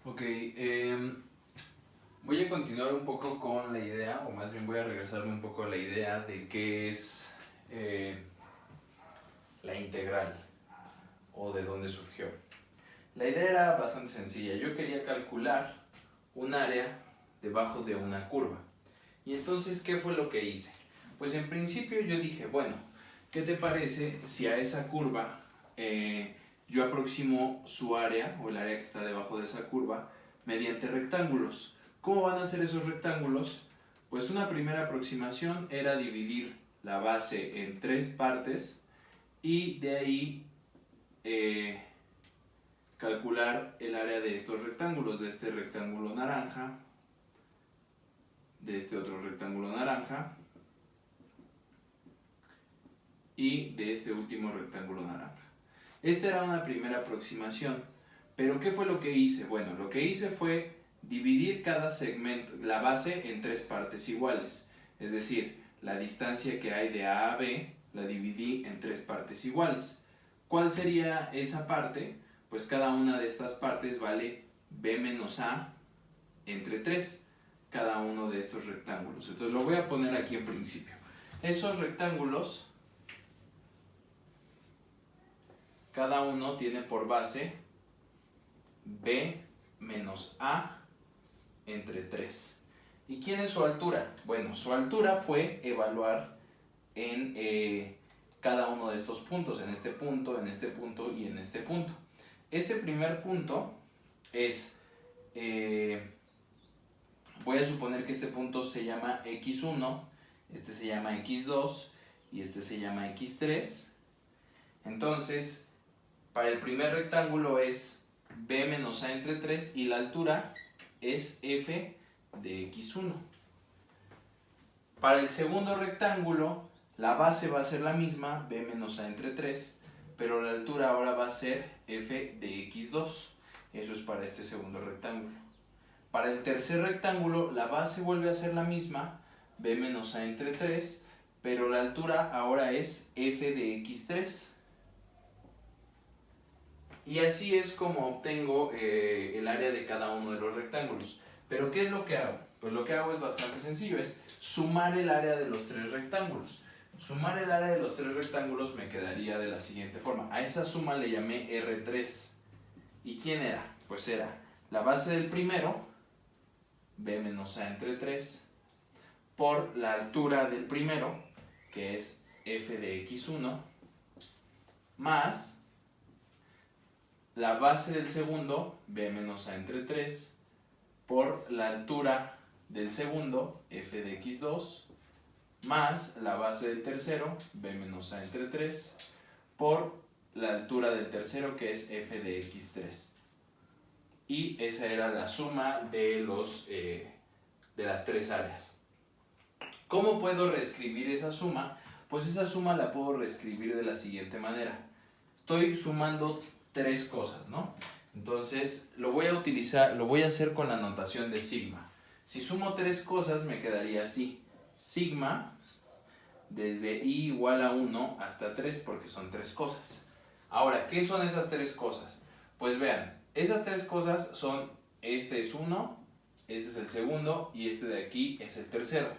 Ok, voy a continuar un poco con la idea, o más bien voy a regresarme un poco a la idea de qué es la integral o de dónde surgió. La idea era bastante sencilla. Yo quería calcular un área debajo de una curva. Y entonces, ¿qué fue lo que hice? Pues en principio yo dije, bueno, ¿qué te parece si a esa curva yo aproximo su área, o el área que está debajo de esa curva, mediante rectángulos? ¿Cómo van a ser esos rectángulos? Pues una primera aproximación era dividir la base en 3 partes y de ahí calcular el área de estos rectángulos, de este rectángulo naranja, de este otro rectángulo naranja y de este último rectángulo naranja. Esta era una primera aproximación, pero ¿qué fue lo que hice? Bueno, lo que hice fue dividir cada segmento, la base, en 3 partes iguales, es decir, la distancia que hay de A a B la dividí en 3 partes iguales. ¿Cuál sería esa parte? Pues cada una de estas partes vale B menos A entre 3, cada uno de estos rectángulos. Entonces lo voy a poner aquí en principio. Esos rectángulos, cada uno tiene por base B menos A entre 3. ¿Y quién es su altura? Bueno, su altura fue evaluar en cada uno de estos puntos, en este punto, en este punto y en este punto. Este primer punto es, voy a suponer que este punto se llama x1, este se llama x2 y este se llama x3. Entonces, para el primer rectángulo es b menos a entre 3 y la altura es f de x1. Para el segundo rectángulo, la base va a ser la misma, b menos a entre 3, pero la altura ahora va a ser f de x2. Eso es para este segundo rectángulo. Para el tercer rectángulo, la base vuelve a ser la misma, b menos a entre 3, pero la altura ahora es f de x3. Y así es como obtengo el área de cada uno de los rectángulos. ¿Pero qué es lo que hago? Pues lo que hago es bastante sencillo, es sumar el área de los 3 rectángulos. Sumar el área de los 3 rectángulos me quedaría de la siguiente forma. A esa suma le llamé R3. ¿Y quién era? Pues era la base del primero, b menos a entre 3, por la altura del primero, que es f de x1, más la base del segundo, b menos a entre 3, por la altura del segundo, f de x2, más la base del tercero, b menos a entre 3, por la altura del tercero, que es f de x3. Y esa era la suma de las 3 áreas. ¿Cómo puedo reescribir esa suma? Pues esa suma la puedo reescribir de la siguiente manera. Estoy sumando 3 cosas, ¿no? Entonces lo voy a hacer con la notación de sigma. Si sumo 3 cosas me quedaría así. Sigma desde i igual a 1 hasta 3, porque son 3 cosas. Ahora, ¿qué son esas 3 cosas? Pues vean, esas 3 cosas son, este es 1, este es el segundo y este de aquí es el tercero.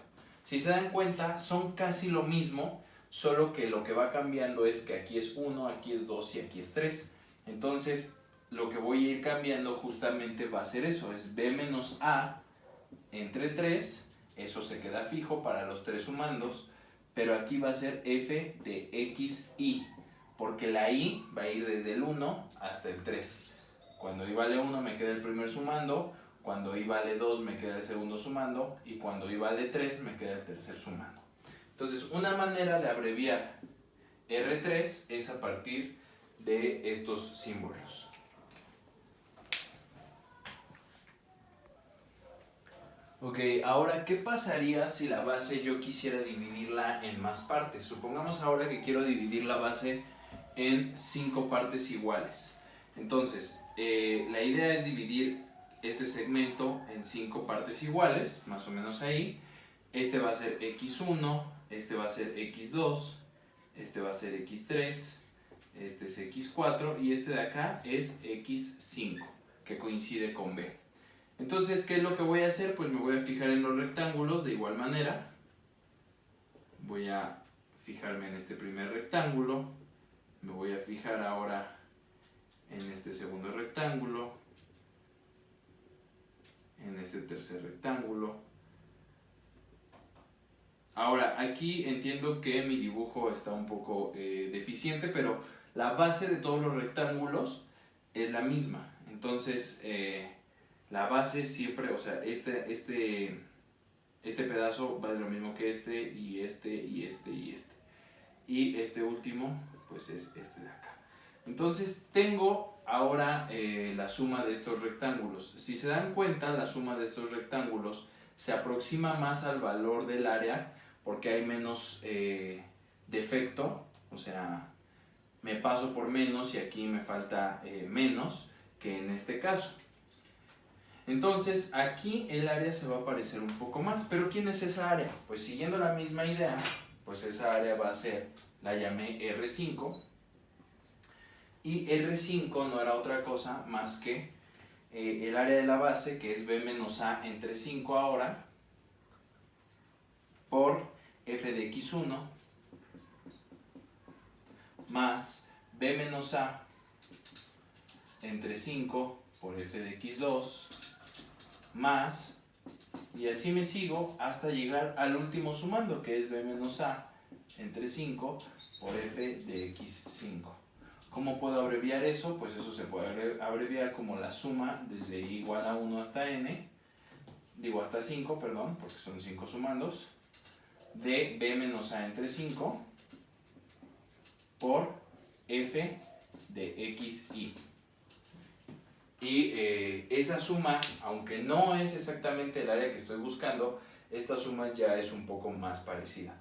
Si se dan cuenta, son casi lo mismo, solo que lo que va cambiando es que aquí es 1, aquí es 2 y aquí es 3. Entonces, lo que voy a ir cambiando justamente va a ser eso, es b menos a entre 3, eso se queda fijo para los 3 sumandos, pero aquí va a ser f de xi, porque la i va a ir desde el 1 hasta el 3. Cuando i vale 1 me queda el primer sumando, cuando i vale 2 me queda el segundo sumando y cuando i vale 3 me queda el tercer sumando. Entonces, una manera de abreviar R3 es a partir de estos símbolos. Ok, ahora, ¿qué pasaría si la base yo quisiera dividirla en más partes? Supongamos ahora que quiero dividir la base en 5 partes iguales. Entonces, la idea es dividir este segmento en 5 partes iguales, más o menos ahí. Este va a ser x1, este va a ser x2, este va a ser x3, este es x4 y este de acá es x5. que coincide con B. Entonces, ¿qué es lo que voy a hacer? Pues me voy a fijar en los rectángulos de igual manera. Voy a fijarme en este primer rectángulo. Me voy a fijar ahora en este segundo rectángulo. En este tercer rectángulo. Ahora, aquí entiendo que mi dibujo está un poco deficiente, pero la base de todos los rectángulos es la misma. Entonces, la base siempre, o sea, este pedazo vale lo mismo que este, y este, y este, y este. Y este último, pues es este de acá. Entonces, tengo ahora la suma de estos rectángulos. Si se dan cuenta, la suma de estos rectángulos se aproxima más al valor del área porque hay menos defecto, o sea, me paso por menos y aquí me falta menos que en este caso. Entonces aquí el área se va a parecer un poco más, pero ¿quién es esa área? Pues siguiendo la misma idea, pues esa área va a ser, la llamé R5, y R5 no era otra cosa más que el área de la base, que es B menos A entre 5 ahora, por f de x1 más b menos a entre 5 por f de x2 más, y así me sigo hasta llegar al último sumando, que es b menos a entre 5 por f de x5. ¿Cómo puedo abreviar eso? Pues eso se puede abreviar como la suma desde igual a 1 hasta n, digo hasta 5, perdón, porque son 5 sumandos, de b menos a entre 5 por f de xy. Y esa suma, aunque no es exactamente el área que estoy buscando, esta suma ya es un poco más parecida.